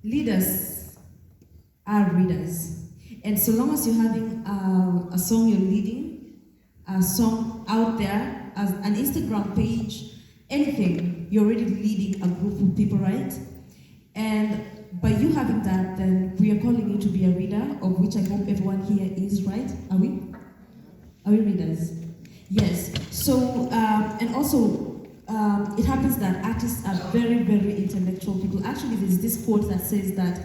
Leaders are readers. And so long as you're having a song you're leading, a song out there, as an Instagram page, anything, you're already leading a group of people, right? And by you having that, then we are calling you to be a reader, of which I hope everyone here is, right? Are we? Are we readers? Yes. So, and also, it happens that artists are very, very intellectual people. Actually, there's this quote that says that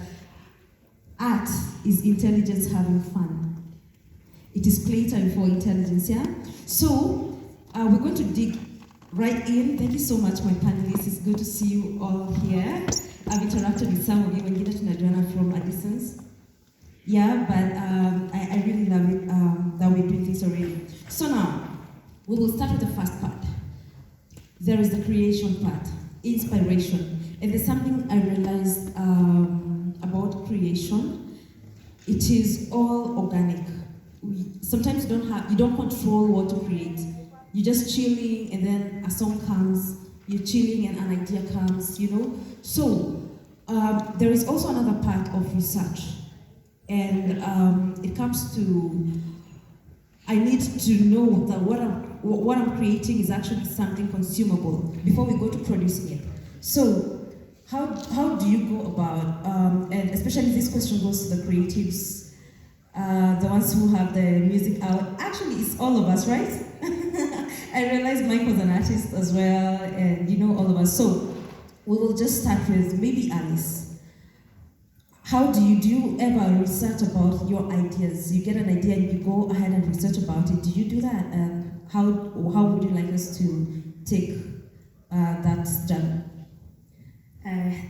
art is intelligence having fun. It is playtime for intelligence, yeah? So, we're going to dig right in. Thank you so much, my panelists. It's good to see you all here. I've interacted with some of you when you get to Nadjana from a distance. Yeah, but I really love it that we're doing this already. So now, we will start with the first part. There is the creation part, inspiration. And there's something I realized about creation. It is all organic. Sometimes you don't control what to create. You're just chilling and then a song comes, you're chilling and an idea comes, you know? So, there is also another part of research. And it comes to, I need to know that what I'm creating is actually something consumable before we go to producing it. So, how do you go about, and especially this question goes to the creatives, the ones who have the music out. Actually, it's all of us, right? I realized Mike was an artist as well, and you know all of us. So, we will just start with maybe Alice. How do you ever research about your ideas? You get an idea and you go ahead and research about it. Do you do that? And how would you like us to take that journey?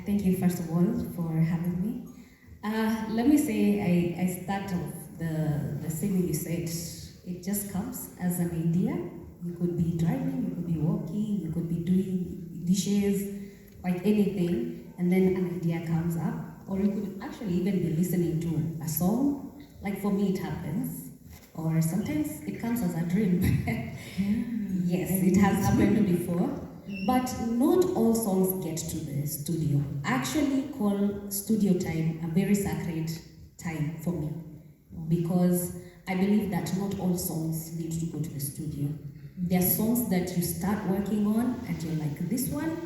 Thank you, first of all, for having me. Let me say I start off the same way you said. It just comes as an idea. You could be driving, you could be walking, you could be doing dishes, like anything, and then an idea comes up. Or you could actually even be listening to a song. Like for me, it happens. Or sometimes it comes as a dream. Yes, it has happened before. But not all songs get to the studio. I actually call studio time a very sacred time for me. Because I believe that not all songs need to go to the studio. There are songs that you start working on and you're like, this one,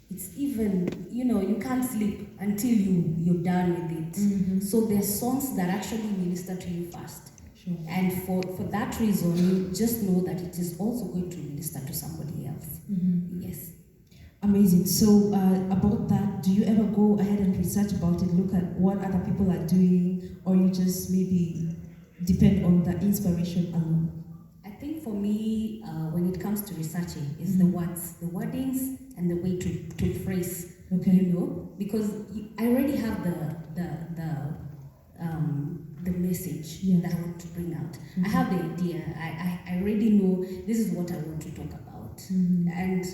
it's even, you can't sleep until you're done with it. Mm-hmm. So there are songs that actually minister to you first. Sure. And for that reason, you just know that it is also going to minister to somebody else. Mm-hmm. Yes. Amazing. So about that, do you ever go ahead and research about it, look at what other people are doing, or you just maybe depend on the inspiration alone? I think for me, when it comes to researching, is the words, the wordings, and the way to phrase. Okay. Because I already have the message that I want to bring out. I have the idea. I already know this is what I want to talk about. And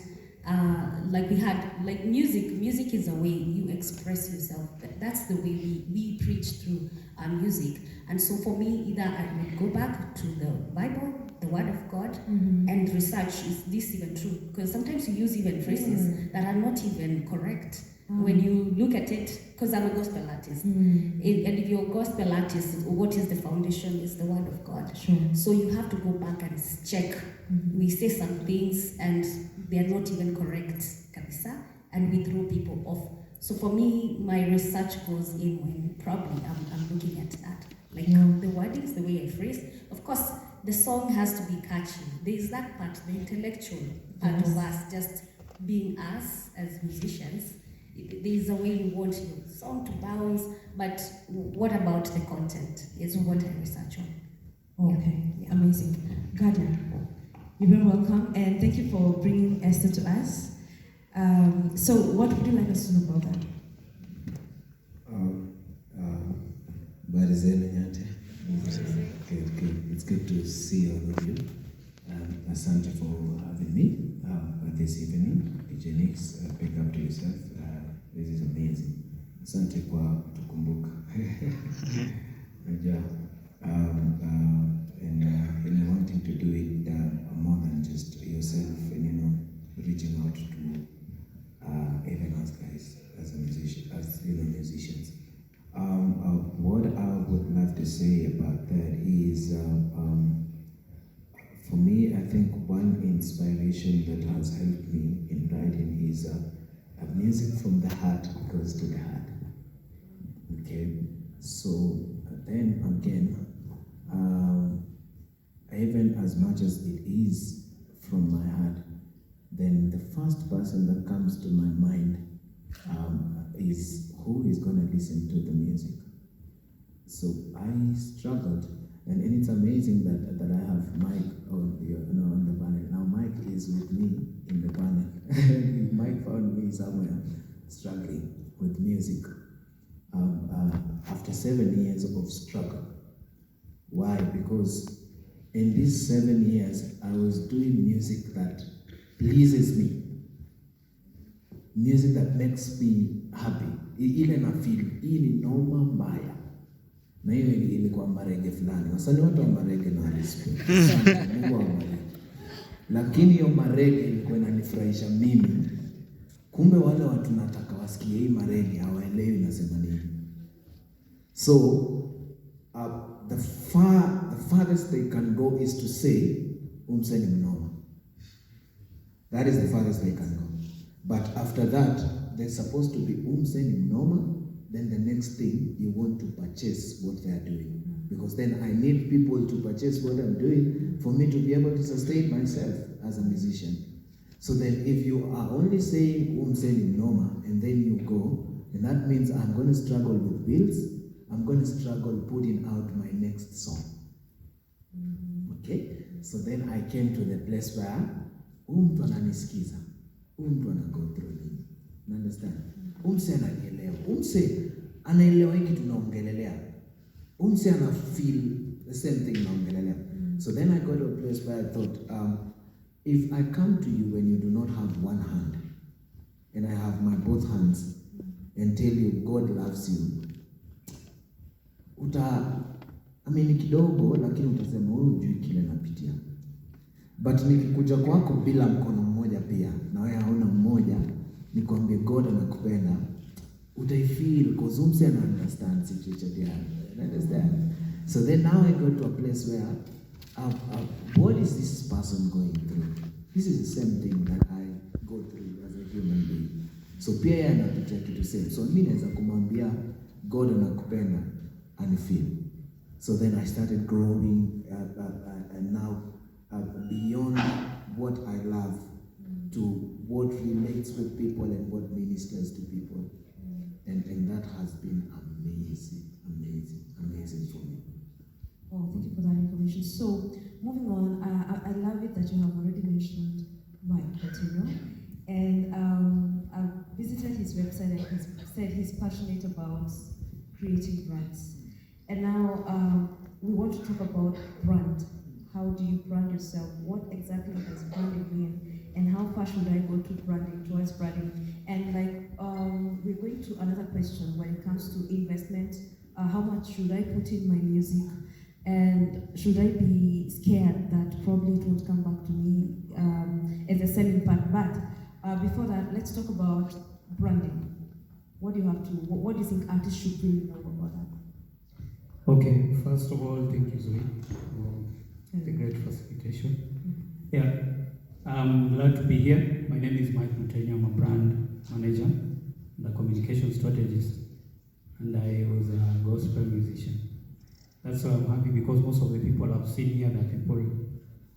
like we had, like music is a way you express yourself. That's the way we preach through music. And so for me, either I would go back to the Bible, the Word of God, and research, is this even true? Because sometimes you use even phrases that are not even correct. When you look at it, because I'm a gospel artist, and if you're a gospel artist, what is the foundation? Is the Word of God. Sure. So you have to go back and check. We say some things and they are not even correct, kabisa, and we throw people off. So for me, my research goes in when probably I'm looking at that. Like the wordings, the way I phrase. Of course, the song has to be catchy. There's that part, the intellectual part of us, just being us as musicians. There's a way you want your song to bounce, but what about the content is what I research on. Okay, amazing. Gada, you're very welcome, and thank you for bringing Esther to us. So what would you like us to know about that? It's good to see all of you. Asante for having me this evening. DJ Nix, pick up to yourself. This is amazing. Asante kwa kutukumbuka. And wanting to do it more than just yourself, and reaching out to even us guys as a musician. is a music from the heart goes to the heart. Okay, so then again, even as much as it is from my heart, then the first person that comes to my mind is who is going to listen to the music. So I struggled, and it's amazing that I have Mike on the panel. Now Mike is with me in the panel. Mike found me somewhere struggling with music after 7 years of struggle. Why? Because in these 7 years, I was doing music that pleases me, music that makes me happy. Ile na feel hii ni noma mbaya, na hiyo ilikuwa marege fulani. Wasanii wote wa marege na respect, Mungu awabariki. Lakini hiyo marege ilikuwa inanifurahisha mimi. Kumbe wale watu nataka wasikie hii marege hawaelewi nasema nini. So the farthest they can go is to say umse ni mnoma. That is the farthest they can go. But after that, they're supposed to be umse ni mnoma. Then the next thing, you want to purchase what they are doing. Because then I need people to purchase what I'm doing for me to be able to sustain myself as a musician. So then if you are only saying umse ni mnoma and then you go, then that means I'm going to struggle with bills. I'm going to struggle putting out my next song. Okay? So then I came to the place where mtu ananisikiza, mtu anago through nini. You understand? Umse ananielewa. Umse anaelewa hiki tunaongelelea. Umse ana feel the same thing naongelelea. So then I got to a place where I thought, if I come to you when you do not have one hand, and I have my both hands, and tell you God loves you, ni kidogo lakini utasema wewe hujui kile napitia. But nikikuja kwako bila mkono mmoja pia, na wewe hauna mmoja, nikwambie God anakupenda, utaifeel because umse ana understand situation yako. Understand? So then now I go to a place where what is this person going through? This is the same thing that I go through as a human being. So pia yeye anapitia kitu same. So mimi naweza kumwambia God anakupenda and feel. So then I started growing and now beyond what I love to what relates with people and what ministers to people. And that has been amazing for me. Oh, thank you for that information. So, moving on, I love it that you have already mentioned Mike Coutinho. And I've visited his website and he said he's passionate about creating brands. And now we want to talk about brand. How do you brand yourself? What exactly does branding mean? And how far should I go to branding, towards branding? And we're going to another question when it comes to investment. How much should I put in my music? And should I be scared that probably it won't come back to me as a selling part? But before that, let's talk about branding. What do you think artists should really know about that? Okay, first of all, thank you, Zoe, for the great facilitation. Yeah, I'm glad to be here. My name is Mike Coutinho. I'm a brand manager and a communication strategist, and I was a gospel musician. That's why I'm happy, because most of the people I've seen here are people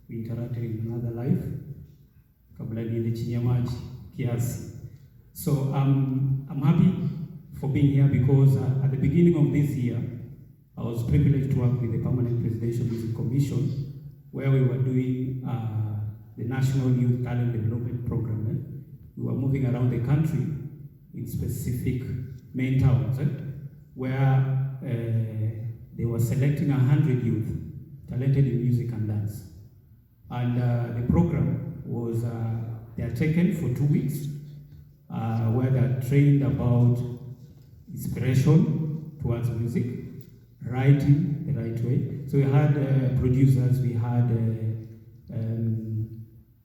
we interacted in another life. Kabla niende chini ya maji kiasi. So I'm happy for being here because at the beginning of this year, I was privileged to work with the Permanent Presidential Music Commission, where we were doing the National Youth Talent Development Program. We were moving around the country in specific main towns, where they were selecting 100 youth talented in music and dance. And the program was, they are taken for 2 weeks, where they are trained about inspiration towards music, writing the right way. So we had producers, we had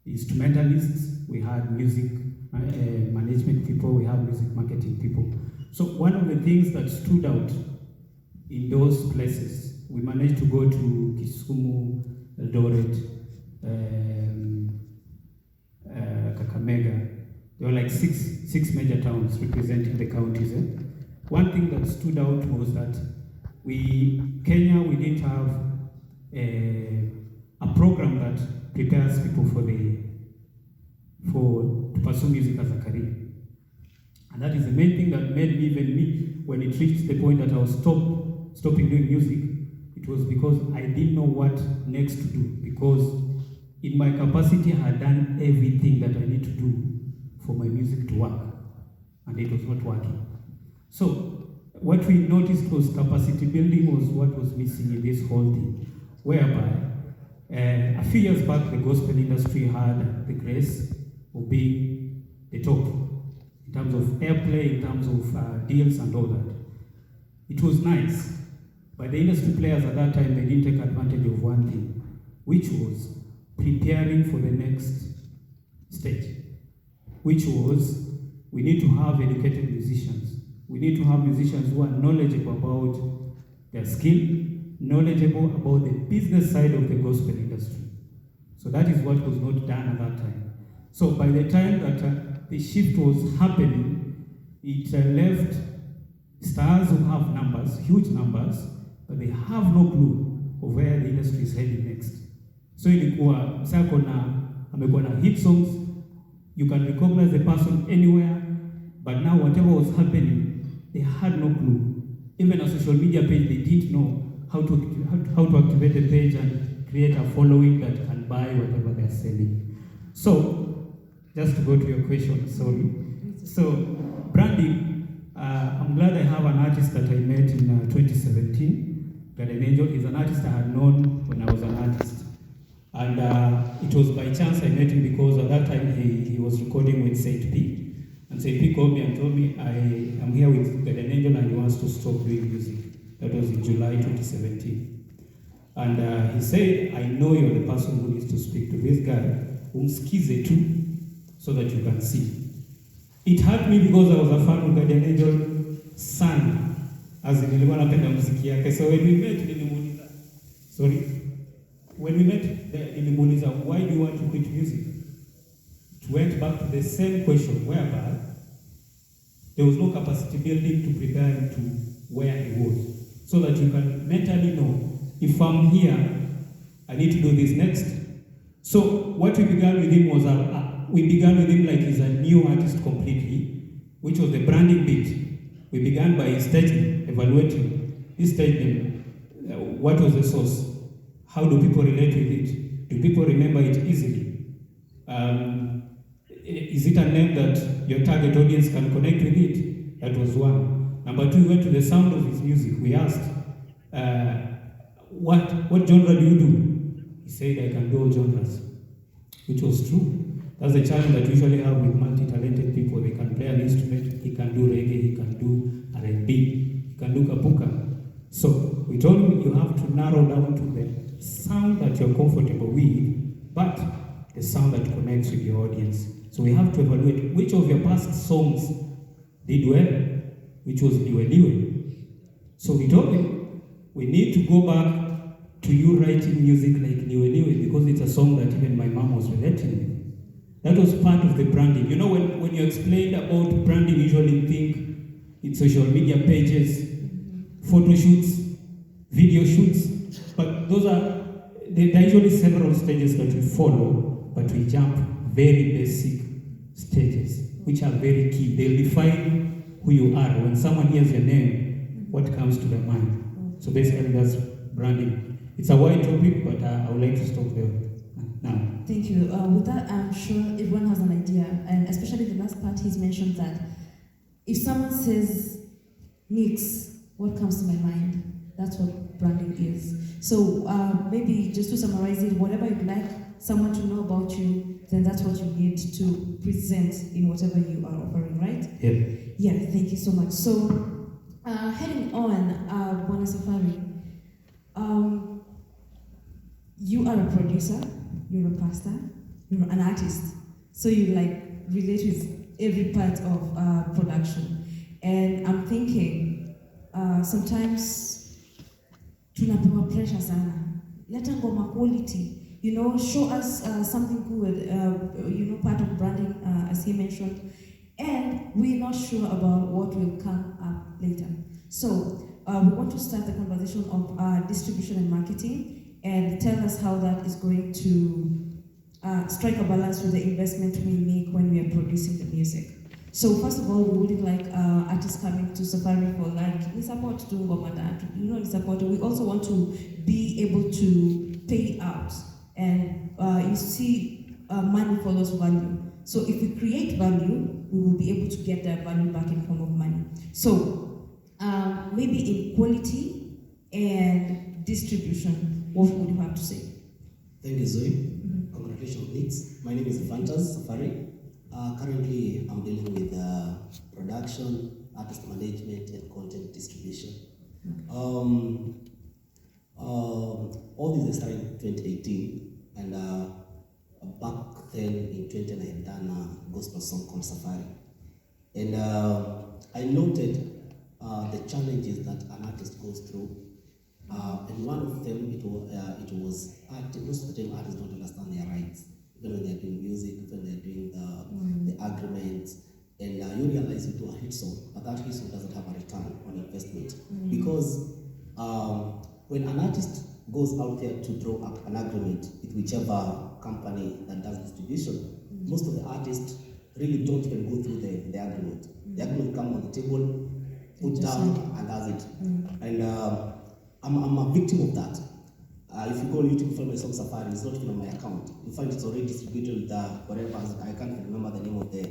instrumentalists, we had music management people, we had music marketing people. So one of the things that stood out in those places, we managed to go to Kisumu, Eldoret, Kakamega, There were like six major towns representing the counties. One thing that stood out was that Kenya, we didn't have a program that prepares people to pursue music as a career. And that is the main thing that made me, when it reached the point that I was stopping doing music, it was because I didn't know what next to do. Because in my capacity, I had done everything that I need to do for my music to work, and it was not working. So what we noticed was capacity building was what was missing in this whole thing, whereby a few years back, the gospel industry had the grace of being the top in terms of airplay, in terms of deals and all that. It was nice, but the industry players at that time, they didn't take advantage of one thing, which was preparing for the next stage, which was we need to have educated musicians. We need to have musicians who are knowledgeable about their skill, knowledgeable about the business side of the gospel industry. So that is what was not done at that time. So by the time that the shift was happening, it left stars who have numbers, huge numbers, but they have no clue of where the industry is heading next. So ilikuwa msako amekuwa na hit songs, you can recognize the person anywhere, but now whatever was happening, they had no clue. Even a social media page, they didn't know how to activate the page and create a following that can buy whatever they're selling. So, just to go to your question, sorry. So, branding, I'm glad I have an artist that I met in 2017. Garden Angel is an artist I had known when I was an artist. And it was by chance I met him because at that time he was recording with Saint P. And Saint P called me and told me, I am here with Garden Angel and he wants to stop doing music. That was in July 2017. And he said, I know you're the person who needs to speak to this guy, umsikize tu, so that you can see. It hurt me because I was a fan of Garden Angel son, as in nilikuwa napenda muziki yake. So when we met, nilimuuliza, nilimuuliza, why do you want to quit music? It went back to the same question, whereby there was no capacity building to prepare him to where he was, so that you can mentally know, if I'm here, I need to do this next. So what we began with him was, we began with him like he's a new artist completely, which was the branding bit. We began by studying, evaluating his statement. What was the source? How do people relate with it? Do people remember it easily? Is it a name that your target audience can connect with it? That was one. Number two, we went to the sound of his music. We asked, what genre do you do? He said, I can do all genres, which was true. That's the challenge that we usually have with multi-talented people. They can play an instrument, he can do reggae, he can do R&B, he can do kapuka. So we told him you have to narrow down to the sound that you're comfortable with, but the sound that connects with your audience. So we have to evaluate which of your past songs did well, which was Niwe. So we told him, we need to go back to you writing music like Niwe, because it's a song that even my mom was relating with. That was part of the branding. You know, when you explained about branding, you usually think it's social media pages, photo shoots, video shoots, but there are usually several stages that we follow, but we jump very basic stages, which are very key. They'll define who you are. When someone hears your name, what comes to their mind? So basically that's branding. It's a wide topic, but I would like to stop there now. Thank you. With that, I'm sure everyone has an idea, and especially the last part, he's mentioned that if someone says mix, what comes to my mind? That's what branding is. So maybe just to summarize it, whatever you'd like someone to know about you, then that's what you need to present in whatever you are offering, right? Yeah. Yeah, thank you so much. So heading on, Bwana Safari, you are a producer, you're a pastor, you're an artist. So you relate with every part of production. And I'm thinking, sometimes tunapewa pressure sana. Leta ngoma quality. show us something good, part of branding, as he mentioned, and we're not sure about what will come up later. So we want to start the conversation of distribution and marketing, and tell us how that is going to strike a balance with the investment we make when we are producing the music. So first of all, we wouldn't like artists coming to Safari for like, we support to ngoma support. We also want to be able to pay out, and you see, money follows value. So if we create value, we will be able to get that value back in form of money. So maybe in quality and distribution, what would you have to say? Thank you, Zoe. Congratulations, Nix. My name is Fantas Safari. Currently, I'm dealing with production, artist management, and content distribution. All these started in 2018, and back then in 2010, I had done a gospel song called Safari. And I noted the challenges that an artist goes through. And one of them, it was most of the time artists don't understand their rights, even when they're doing music, when they're doing the agreements, and you realize you do a hit song, but that hit song doesn't have a return on investment. Because when an artist goes out there to draw up an agreement with whichever company that does distribution, most of the artists really don't even go through the agreement. The agreement comes on the table, put down, and does it. And I'm a victim of that. If you go on YouTube, find my song Safari, it's not even on my account. You find it's already distributed with whatever, I can't remember the name of the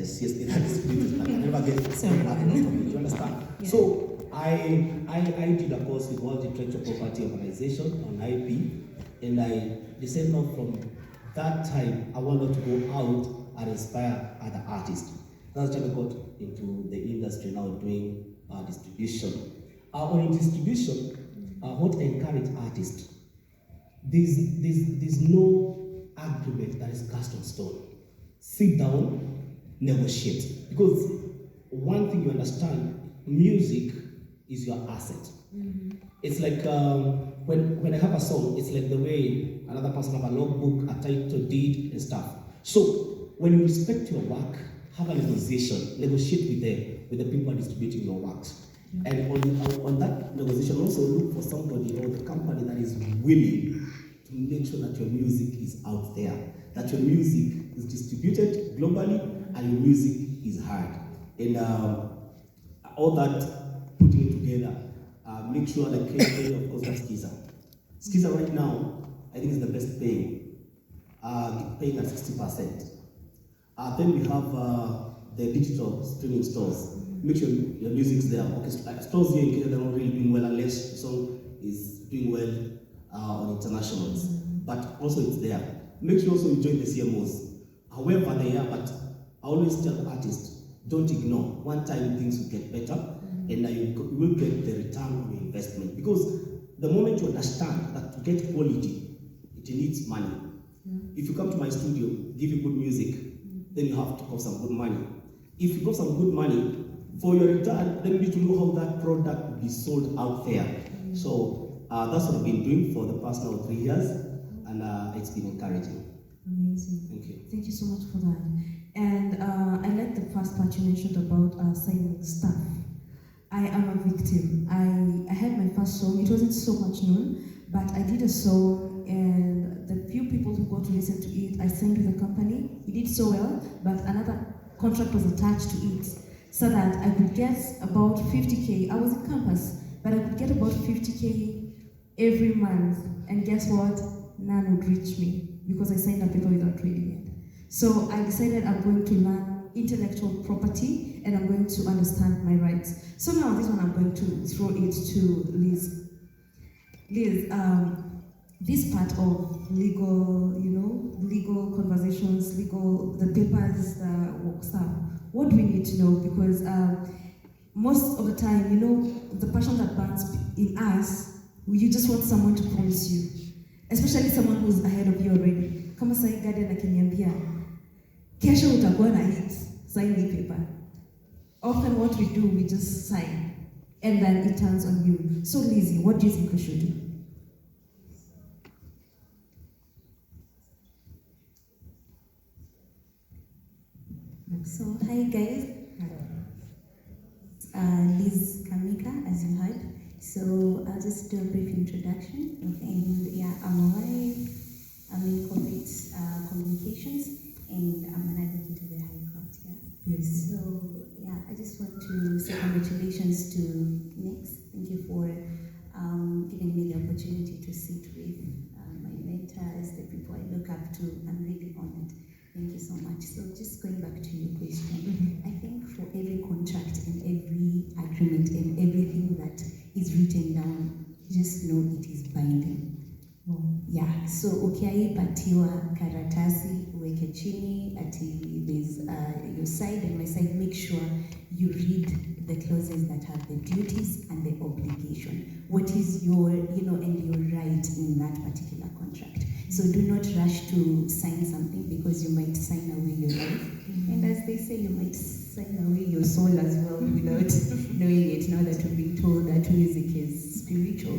CSP that distributed, but I never get nothing out of it, you understand? Yeah. So I did a course with World Intellectual Property Organization on IP, and I decided from that time I wanted to go out and inspire other artists. That's how I got into the industry now doing distribution. On distribution, what I encourage artists, there's no agreement that is cast on stone. Sit down, negotiate. Because one thing you understand, music is your asset. It's like when I have a song, it's like the way another person have a logbook, a title deed, and stuff. So when you respect your work, have a negotiation, negotiate with the people distributing your works. And on that negotiation, also look for somebody or the company that is willing to make sure that your music is out there, that your music is distributed globally, and your music is heard. And all that, putting it together, make sure that of course, that's Skiza. Skiza right now, I think is the best paying at 60%. Then we have the digital streaming stores. Make sure your music's there. Okay, stores here in Kenya, they're not really doing well unless the song is doing well on internationals. But also it's there. Make sure also you join the CMOs. However they are, but I always tell artists, don't ignore. One time things will get better, and you will get the return on your investment. Because the moment you understand that to get quality, it needs money. If you come to my studio, give you good music, then you have to cost some good money. If you got some good money, for your return, then you need to know how that product will be sold out there. So that's what I've been doing for the past now 3 years, and it's been encouraging. Amazing. Thank you. Thank you so much for that. And I like the first part you mentioned about signing stuff. I am a victim. I had my first song. It wasn't so much known, but I did a song, and the few people who got to listen to it, I signed with a company. We did so well, but another contract was attached to it, so that I could get about 50K. I was in campus, but I could get about 50K every month. And guess what? None would reach me because I signed a paper without reading it. So I decided I'm going to learn intellectual property, and I'm going to understand my rights. So now this one I'm going to throw it to Liz. Liz, this part of legal, legal conversations, the papers, the work stuff, what do we need to know? Because most of the time, the passion that burns in us, you just want someone to promise you, especially someone who's ahead of you already. Kama sai guardian akiniambia, kesho utakuwa na hit, sign the paper. Often what we do, we just sign, and then it turns on you. So Lizzie, what do you think we should do? So, hi guys. Liz Kamika, as you heard. So, I'll just do a brief introduction. And yeah, I'm a wife, I'm in corporate communications, and I'm an advocate of the High Court. Yeah. Yes. So, yeah, I just want to say congratulations to Nix. Thank you for giving me the opportunity to sit with my mentors, the people I look up to. I'm really honored. Thank you so much. So just going back to your question, I think for every contract and every agreement and everything that is written down, just know it is binding. Yeah, so ukiaipatiwa karatasi uweke chini ati there's your side and my side, make sure you read the clauses that have the duties and the obligation. What is your, and your right in that particular contract. So do not rush to sign something because you might sign away your life. And as they say, you might sign away your soul as well without knowing it, now that we've been told that music is spiritual.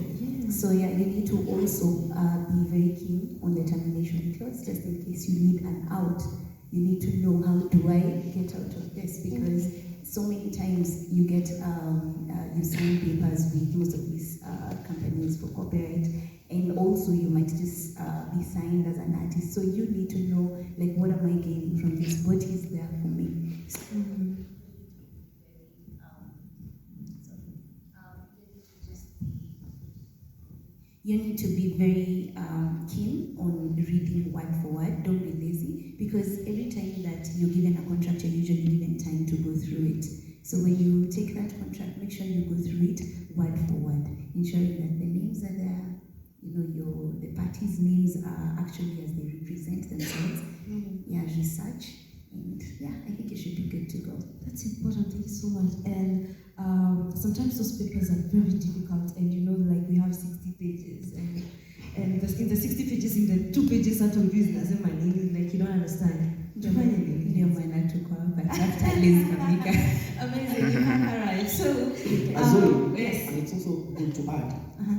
So yeah, you need to also be very keen on the termination clause, just in case you need an out. You need to know, how do I get out of this? Because so many times you get, you sign papers with most of these companies for copyright, and also you might just be signed as an artist. So you need to know, like, what am I gaining from this? What is there for me? You need to be very keen on reading word for word. Don't be lazy, because every time that you're given a contract, you're usually given time to go through it. So when you take that contract, make sure you go through it word for word, ensuring that the names are there, the parties' names are actually as they represent themselves. Yeah, research. And yeah, I think it should be good to go. That's important. Thank you so much. And sometimes those papers are very difficult, and like we have 60 pages, and in the 60 pages, in the 2 pages out of business, and my name is like, you don't understand. Amazing, you can arrive. So, yes. And it's also good to add,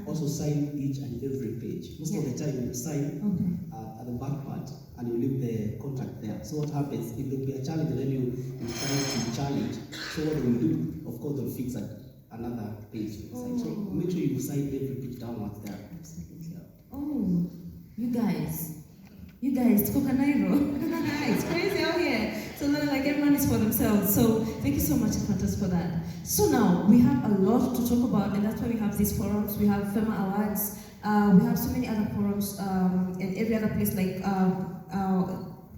also sign each and every page. Most of the time you sign at the back part and you leave the contract there. So what happens, if there will be a challenge and then you try to challenge, so what they will do, of course they'll fix another page. So make sure you sign every page downwards there. Absolutely. Oh, you guys, Kokanairo. It's crazy out here. So like everyone is for themselves. So thank you so much, Fantas, for that. So now we have a lot to talk about, and that's why we have these forums. We have FEMA Awards. We have so many other forums, and every other place, like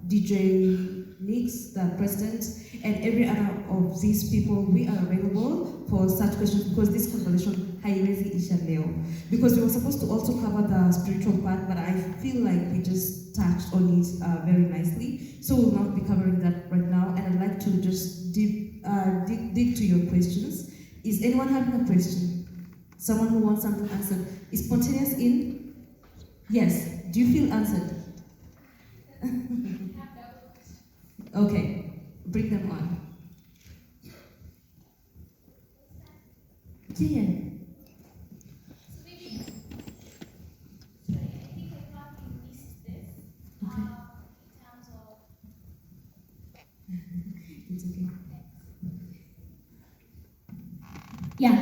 DJ Nix, the president, and every other of these people. We are available for such questions, because this conversation haiwezi isha leo. Because we were supposed to also cover the spiritual part, but I feel like we just touched on it very nicely. So we'll not be covering that right now, and I'd like to just dig to your questions. Is anyone having a question? Someone who wants something answered? Is Spontaneous in? Yes. Do you feel answered? Okay. Bring them on. Yeah. It's okay. Yeah,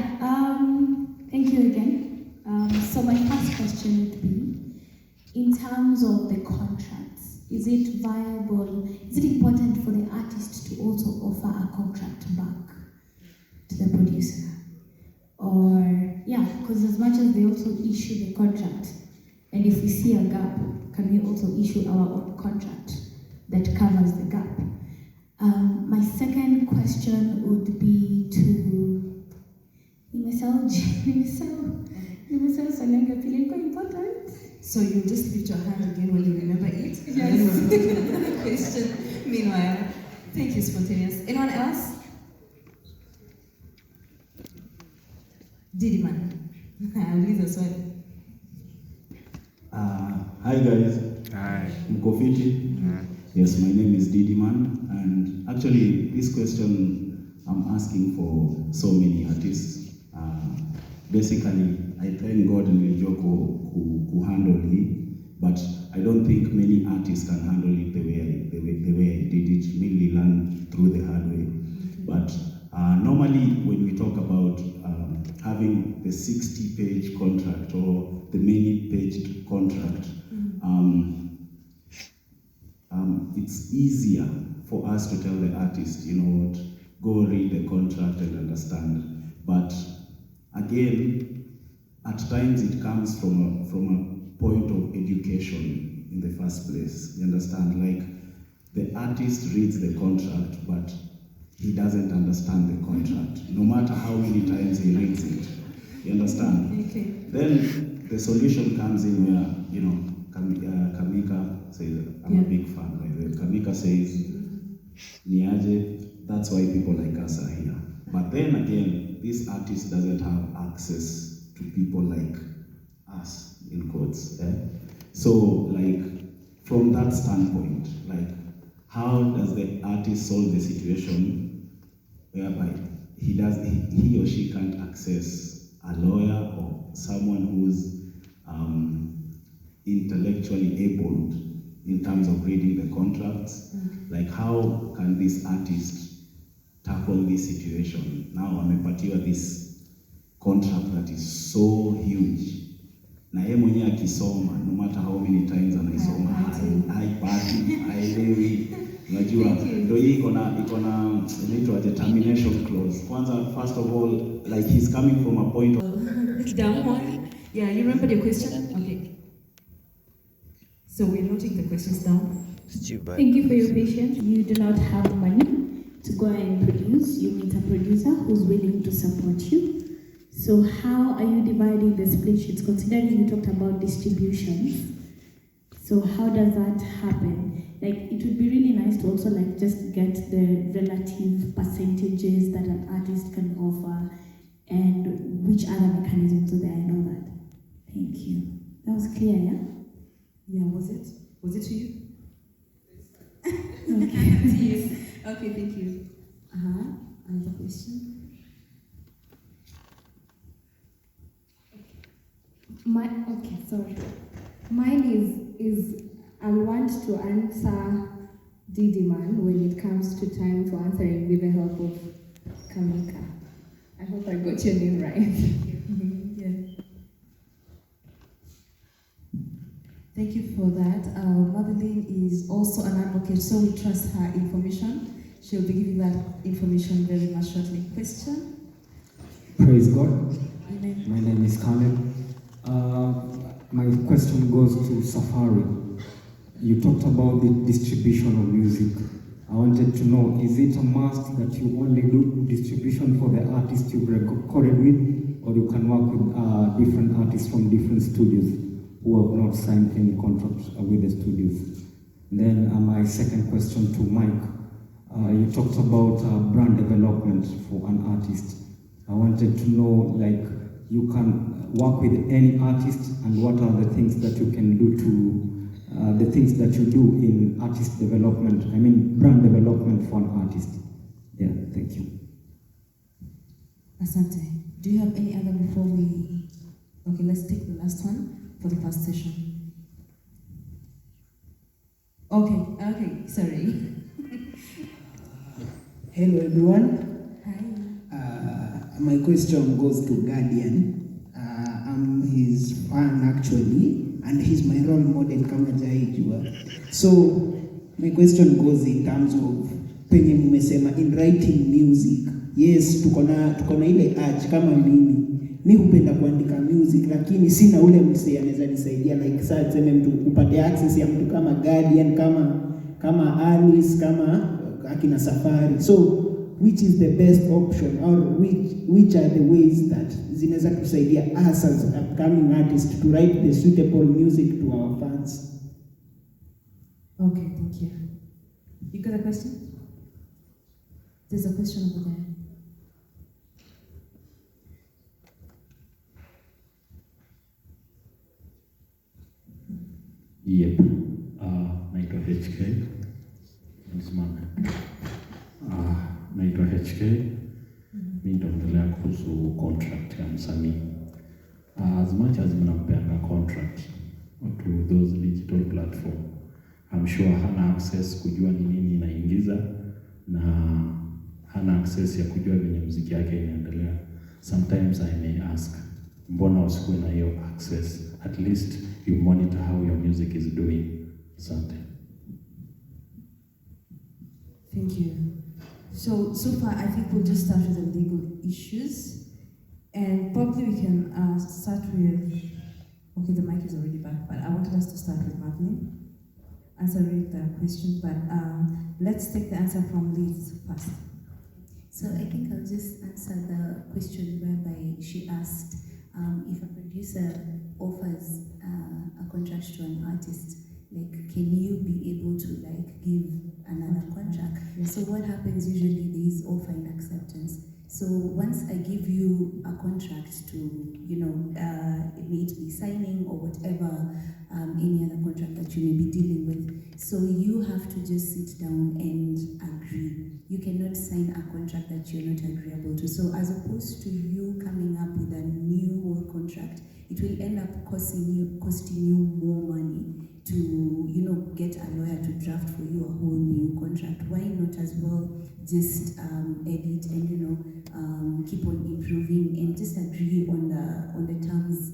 thank you again. So my first question would be, in terms of the contracts, is it viable, is it important for the artist to also offer a contract back to the producer? Or, yeah, because as much as they also issue the contract, and if we see a gap, can we also issue our own contract that covers the gap? My second question would be to important. So you just lift your hand again when you remember it. Yes. And then we'll go to another question. Meanwhile, thank you, Spontaneous. Anyone else? Didiman. I'll leave as well. Hi guys. Hi. Mko fiti? Yes, my name is Didiman, and actually this question I'm asking for so many artists. Basically, I thank God nilijua kuhandle hii but I don't think many artists can handle it the way I did it, mainly learn through the hard way. But normally when we talk about having the 60-page contract or the many-page contract, it's easier for us to tell the artist, you know what, go read the contract and understand. But again, at times it comes from a point of education in the first place. You understand? Like, the artist reads the contract, but he doesn't understand the contract, no matter how many times he reads it. You understand? Okay. Then the solution comes in where, you know, Kamika says, I'm a big fan, by the way. Kamika says, Niaje, that's why people like us are here. But then again, this artist doesn't have access to people like us, in quotes. So, like, from that standpoint, like, how does the artist solve the situation whereby he or she can't access a lawyer or someone who's intellectually able in terms of reading the contracts? Like, how can this artist tackle this situation? Now amepatiwa this contract that is so huge, na yeye mwenyewe akisoma, no matter how many times anaisoma, haipati, haelewi. Unajua, ndio hii iko na inaitwa determination clause. Kwanza, first of all, like, he's coming from a point of... Down one. Yeah, you remember the question? Okay. So we're noting the questions down. Thank you for your patience. You do not have money to go and produce. You meet a producer who's willing to support you. So how are you dividing the split sheets? Considering you talked about distributions, so how does that happen? Like, it would be really nice to also like just get the relative percentages that an artist can offer and which other mechanisms are there and all that. Thank you. That was clear, yeah? Yeah, was it? Was it to you? Okay. To you. Okay, thank you. Another question? Mine is I want to answer Didi Man when it comes to time for answering with the help of Kamika. I hope I got your name right. Yeah. Thank you for that. Madeline is also an advocate, so we trust her information. She'll be giving that information very much shortly. Question? Praise God. Amen. My name is Caleb. My question goes to Safari. You talked about the distribution of music. I wanted to know, is it a must that you only do distribution for the artists you've recorded with, or you can work with different artists from different studios who have not signed any contract with the studios? Then my second question to Mike. You talked about brand development for an artist. I wanted to know, like, you can work with any artist, and what are the things that you can do to, the things that you do in artist development, I mean brand development for an artist. Yeah, thank you. Asante. Do you have any other before we... Okay, let's take the last one for the past session. Okay, sorry. Hello everyone. Hi. My question goes to Guardian. I'm his fan actually, and he's my role model kama jaijua. So my question goes in terms of penye mmesema in writing music. Yes, tuko na ile urge kama mi hupenda kuandika music, lakini sina ule msee anaweza nisaidia, like saa tuseme mtu upate access ya mtu kama Guardian, kama Alice, kama akina Safari. So which is the best option, or which are the ways that zinaweza kusaidia us as upcoming artists to write the suitable music to our fans? Okay, thank you. You got a question? There's a question over there. Yep. Naitwa HK. Msimame. Naitwa HK. Mimi nitaongelea kuhusu contract ya msanii. As much as mnampeanga contract, to those digital platform. I'm sure hana access kujua ni nini inaingiza na hana access ya kujua venye muziki yake inaendelea. Sometimes I may ask, mbona usikuwe na hiyo access? At least you monitor how your music is doing. Something. Thank you. So far, I think we'll just start with the legal issues. And probably we can start with, okay, the mic is already back, but I wanted us to start with Madeline answering the question, but let's take the answer from Liz first. So I think I'll just answer the question whereby she asked if a producer offers a contract to an artist, like, can you be able to like give another contract? Yes. So what happens usually, there is offer and acceptance. So once I give you a contract to, you know, it may be signing or whatever, any other contract that you may be dealing with, so you have to just sit down and agree. You cannot sign a contract that you're not agreeable to. So as opposed to you coming up with a new whole contract, it will end up costing you more money to, you know, get a lawyer to draft for you a whole new contract. Why not as well just edit and, you know, keep on improving and just agree on the terms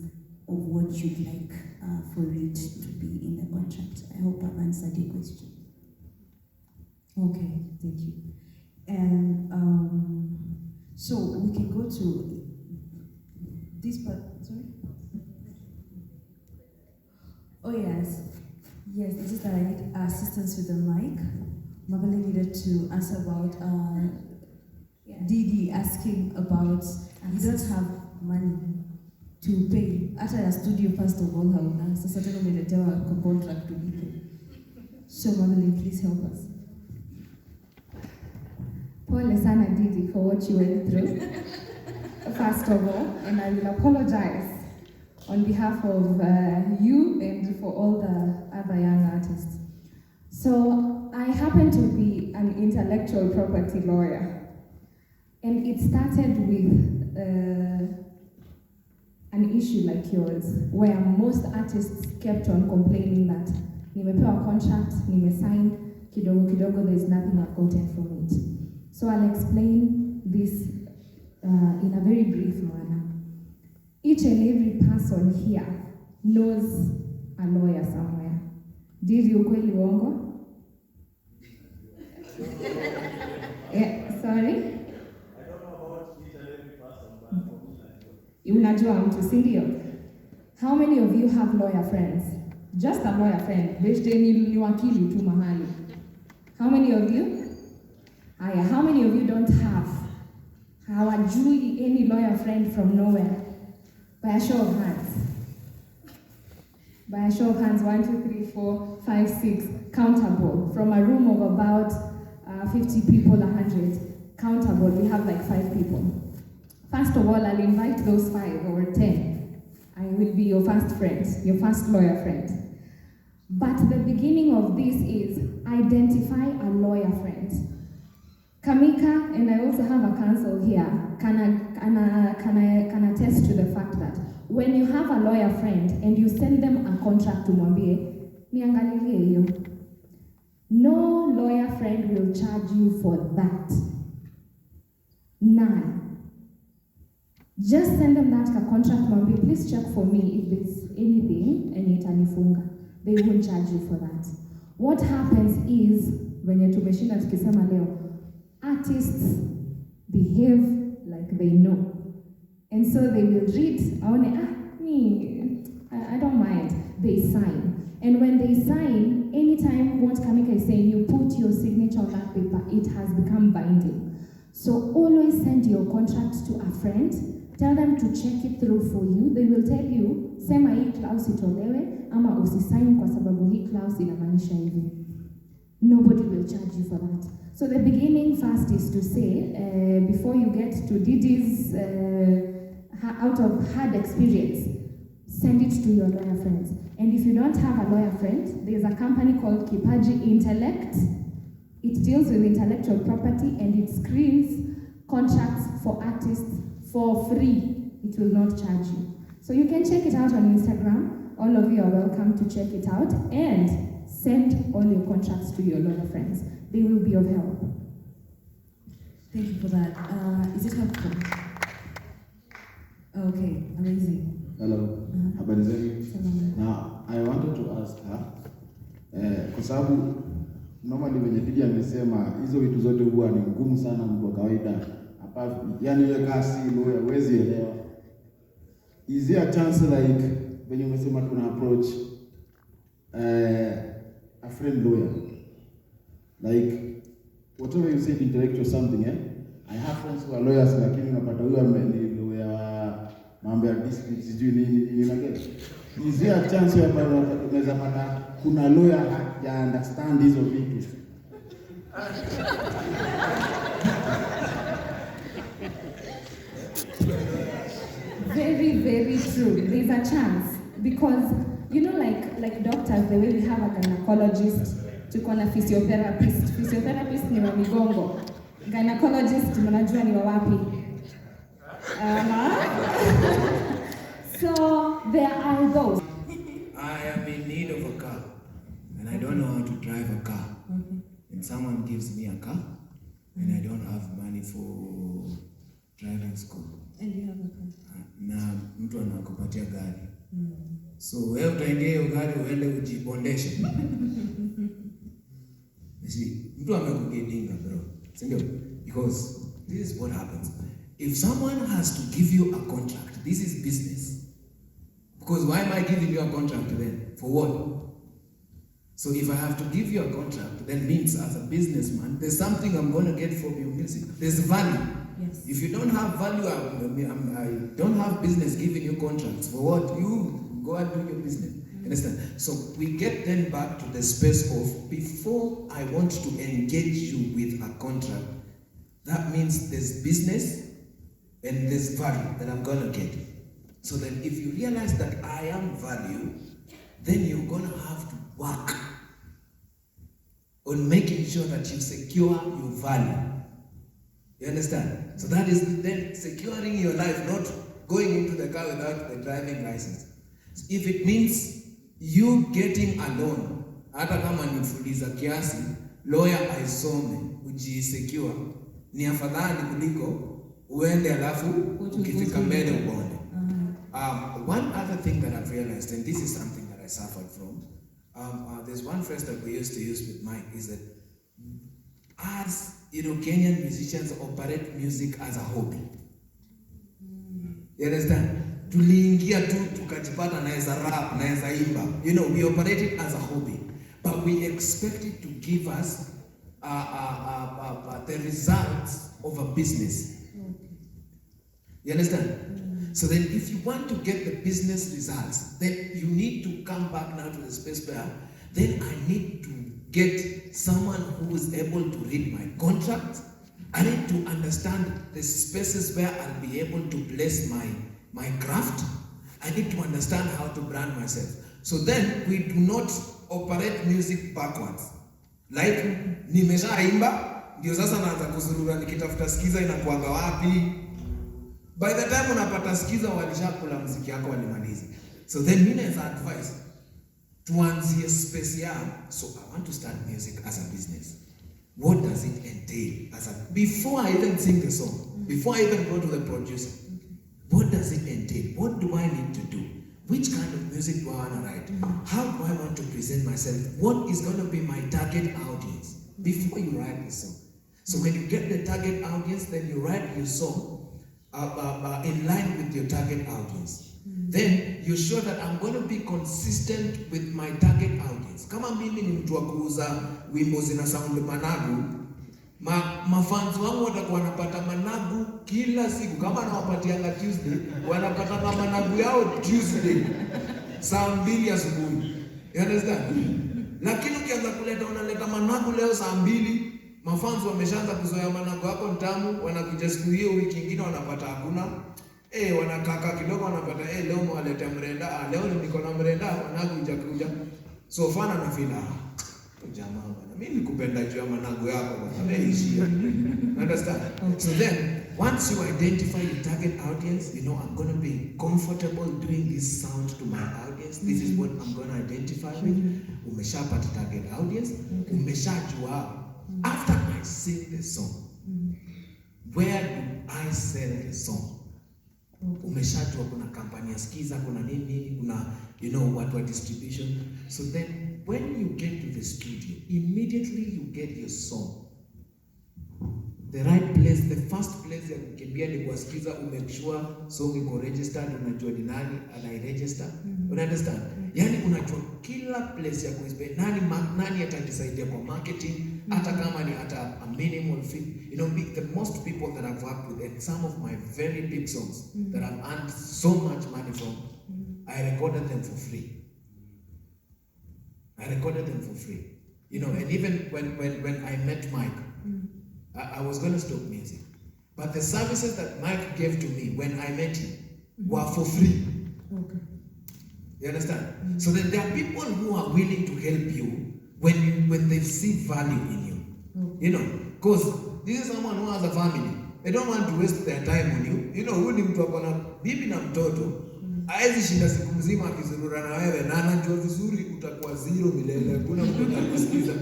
of what you'd like for it to be in the contract. I hope I've answered your question. Okay, thank you. And so we can go to this part. Sorry. Oh yes, yes. It's just that I need assistance with the mic. Magali needed to answer about Didi asking about you don't have money to pay. Hata ya studio first of all hauna. Sasa tena umeletewa kwa contract to be. So Magali, please help us. Pole sana Didi for what you went through, first of all, and I will apologize on behalf of you and for all the other young artists. So I happen to be an intellectual property lawyer, and it started with an issue like yours, where most artists kept on complaining that nimepewa contract, nimesign, kidogo kidogo, there's nothing I've gotten from it. So I'll explain this in a very brief manner. Each and every person here knows a lawyer somewhere. Did ukweli uongo? Yeah, sorry? I don't know about each and every person, but for me, I Unajua mtu, si ndio? How many of you have lawyer friends? Just a lawyer friend. Beshte ni wakili tu mahali. How many of you? Aya, how many of you don't have? Hawajui any lawyer friend from nowhere? By a show of hands. By a show of hands, 1, 2, 3, 4, 5, 6, countable. From a room of about 50 people, 100, countable, we have like 5 people. First of all, I'll invite those 5 or 10. I will be your first friend, your first lawyer friend. But the beginning of this is identify a lawyer friend. Kamika, and I also have a counsel here, can attest to the fact that when you have a lawyer friend and you send them a contract to mwambie, niangalilie hiyo. No lawyer friend will charge you for that. None. Just send them that contract, mwambie, please check for me if there's anything, and itanifunga. They won't charge you for that. What happens is, venye tumeshinda tukisema leo, artists behave like they know. And so they will read, I don't mind. They sign. And when they sign, anytime what Kamika is saying, you put your signature on that paper, it has become binding. So always send your contract to a friend, tell them to check it through for you. They will tell you, sema hii clause itolewe, ama usisign kwa sababu hii clause inamaanisha hivi. Nobody will charge you for that. So the beginning first is to say, before you get to Didi's out of hard experience, send it to your lawyer friends. And if you don't have a lawyer friend, there's a company called Kipaji Intellect. It deals with intellectual property and it screens contracts for artists for free. It will not charge you. So you can check it out on Instagram all of you are welcome to check it out and send all your contracts to your lawyer friends. They will be of help. Thank you for that. Is it helpful? Okay, amazing. Hello, habari zenu. Now, I wanted to ask her, kwa sababu normally venye Didi amesema hizo vitu zote huwa ni ngumu sana mtu wa kawaida. Hapa yani ile kasi lawyer huwezi elewa. Is there a chance like venye umesema tuna approach a friend lawyer? Like whatever you said intellectual something, I have friends who are lawyers lakini unapata huyo ni lawyer mambo ya dispute sijui nini like. Is there a chance ya unaweza pata kuna lawyer ya understand hizo vitu? Very, very true. There's a chance because you know, like doctors, the way we have a gynecologist, tuko na physiotherapist. Physiotherapist ni wa migongo. Gynecologist mnajua ni wa wapi? So there are those. I am in need of a car, and I don't know how to drive a car. And someone gives me a car, and I don't have money for driving school. And you have a car. Na mtu anakupatia gari. So wewe utaingia hiyo gari uende ujibondeshe. Mtu amekugedinga bro. Sindio? Because this is what happens. If someone has to give you a contract, this is business. Because why am I giving you a contract then? For what? So if I have to give you a contract, that means as a businessman, there's something I'm going to get from your music. There's value. Yes. If you don't have value, I don't have business giving you contracts. For what? You go and do your business. Understand? So we get then back to the space of, before I want to engage you with a contract, that means there's business and there's value that I'm going to get. So then if you realize that I am value, then you're going to have to work on making sure that you secure your value. You understand? So that is then securing your life, not going into the car without the driving license. So if it means you getting a loan, hata kama ni fuliza kiasi, lawyer aisome, ujisecure, ni afadhali kuliko uende alafu ukifika mbele ubonde. One other thing that I've realized, and this is something that I suffered from, there's one phrase that we used to use with Mike, is that as Kenyan musicians operate music as a hobby. You understand? Tuliingia tu tukajipata naweza rap, naweza imba. We operate it as a hobby, but we expect it to give us the results of a business. You understand? So then if you want to get the business results, then you need to come back now to the space where then I need to get someone who is able to read my contract. I need to understand the spaces where I'll be able to place my craft. I need to understand how to brand myself. So then we do not operate music backwards. Like, nimeshaimba, ndio sasa naanza kuzurura nikitafuta skiza inakuanga wapi. By the time unapata skiza walishakula muziki yako walimaliza. So then mimi naweza advise tuanzie space ya, so I want to start music as a business. What does it entail before I even sing the song, before I even go to the producer? What does it entail? What do I need to do? Which kind of music do I want to write? How do I want to present myself? What is going to be my target audience before you write the song? So when you get the target audience, then you write your song in line with your target audience. Then you're sure that I'm going to be consistent with my target audience. Kama mimi ni mtu wa kuuza wimbo zina sound managu, mafans wangu watakuwa wanapata managu kila siku. Kama nawapatianga Tuesday, wanapata managu yao Tuesday saa 2 asubuhi. You understand? Lakini ukianza kuleta unaleta managu leo saa 2, mafans wameshaanza kuzoea managu yako ntamu, wanakuja siku hiyo wiki nyingine wanapata hakuna. Wanakaka kidogo wanapata leo mwaleta mrenda, leo niko na mrenda, wanakuja kuja. So fana na fila. Jamaa bwana, mimi nikupenda juu ya managu yako bwana, ishi. Understand? So then Once you identify your target audience, you know, I'm going to be comfortable doing this sound to my audience. This is what I'm going to identify with. Umeshapata target audience. Umeshajua. After I sing the song, where do I sell the song? Umeshajua kuna kampani ya skiza, kuna nini, kuna, you know, watu wa distribution. So then, when you get to the studio, immediately you get your song. The right place, the first place ya kukimbia ni kuwasikiza, umake sure song iko registered, unajua ni nani anairegister. Understand? Yani unajua kila place ya kuispe, nani atanisaidia kwa marketing, hata kama ni hata a minimal fee. You know, the most people that I've worked with, and some of my very big songs that I've earned so much money from, I recorded them for free. You know, and even when I met Mike, I was going to stop music. But the services that Mike gave to me when I met him were for free. Okay. You understand? So then there are people who are willing to help you when they see value in you. You know, because this is someone who has a family. They don't want to waste their time on you. You know, huyu ni mtu akona bibi na mtoto. Haezi shinda siku mzima akizurura na wewe na anajua vizuri utakuwa zero milele. Hakuna mtu atakusikiza.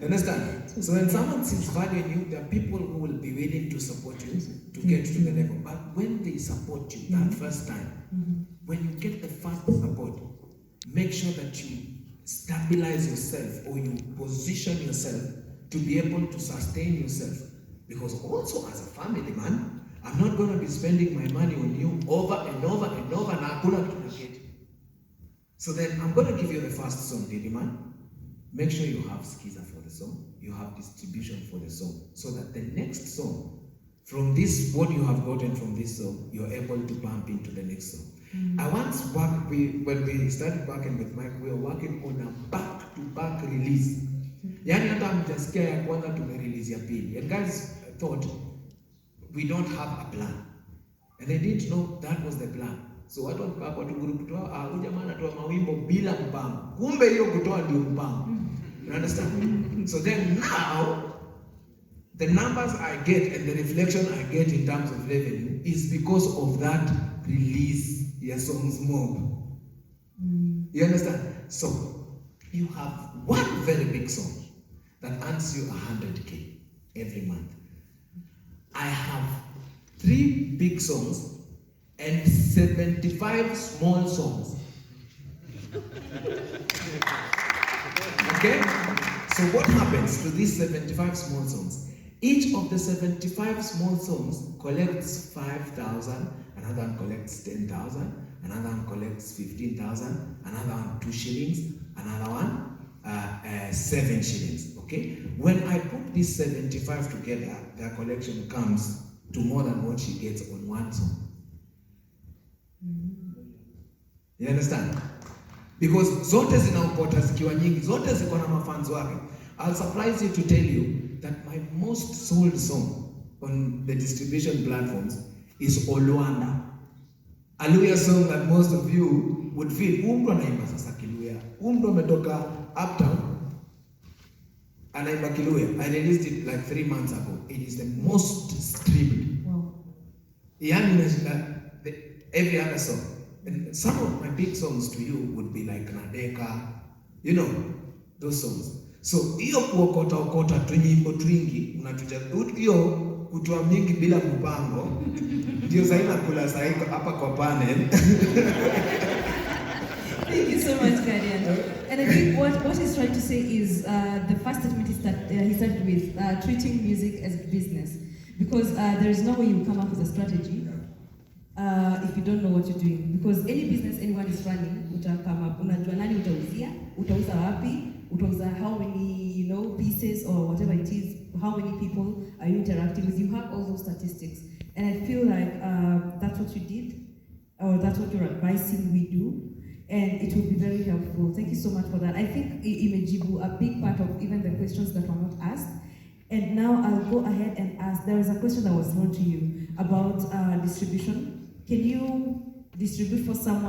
Understand? So when someone sees value in you, there are people who will be willing to support you to get to the level. But when they support you that first time, when you get the first support, make sure that you stabilize yourself or you position yourself to be able to sustain yourself. Because also as a family man, I'm not going to be spending my money on you over and over and over na hakuna kitu naketi. So then I'm going to give you the first song, Didi man. Make sure you have skiza for the song, you have distribution for the song, so that the next song, from this, what you have gotten from this song, you're able to bump into the next song. I once worked, when we started working with Mike, we were working on a back-to-back release. Yani hata mjasikia ya kwanza tumerelease ya pili. And guys thought, we don't have a plan. And they didn't know that was the plan. So watu hapo tuguru kutoa huyu jamaa anatoa mawimbo bila mpango. Kumbe hiyo kutoa ndio mpango. You understand? So then now the numbers I get and the reflection I get in terms of revenue is because of that release ya songs mob. You understand? So you have one very big song that earns you 100K every month. I have 3 big songs and 75 small songs. Okay? So what happens to these 75 small songs? Each of the 75 small songs collects 5,000, another one collects 10,000, another one collects 15,000, another one 2 shillings, another one 7 shillings. Okay? When I put these 75 together, their collection comes to more than what she gets on one song. You understand? Because zote zinaokota zikiwa nyingi, zote ziko na mafans wake. I'll surprise you to tell you that my most sold song on the distribution platforms is Olwanda. A Luya song that most of you would feel, mtu anaimba sasa Kiluya. Mtu ametoka uptown, anaimba Kiluya. I released it like 3 months ago. It is the most streamed. Wow. Yani inashinda every other song. And some of my big songs to you would be like Nadeka, you know, those songs. So hiyo kuokota tunyimbo twingi unatuja hiyo kutoa mingi bila mpango ndio zaina kula saiko hapa kwa panel. Thank you so much, Guardian. And I think what he's trying to say is the first statement is that he started with treating music as business, because there is no way you come up with a strategy if you don't know what you're doing. Because any business anyone is running, come up, unajua nani utauzia, utauza wapi, utauza how many, you know, pieces or whatever it is, how many people are you interacting with. You have all those statistics, and I feel like that's what you did, or that's what you're advising we do. And it will be very helpful. Thank you so much for that. I think imejibu a big part of even the questions that were not asked. And now I'll go ahead and ask, there was a question that was thrown to you about distribution. Can you distribute for someone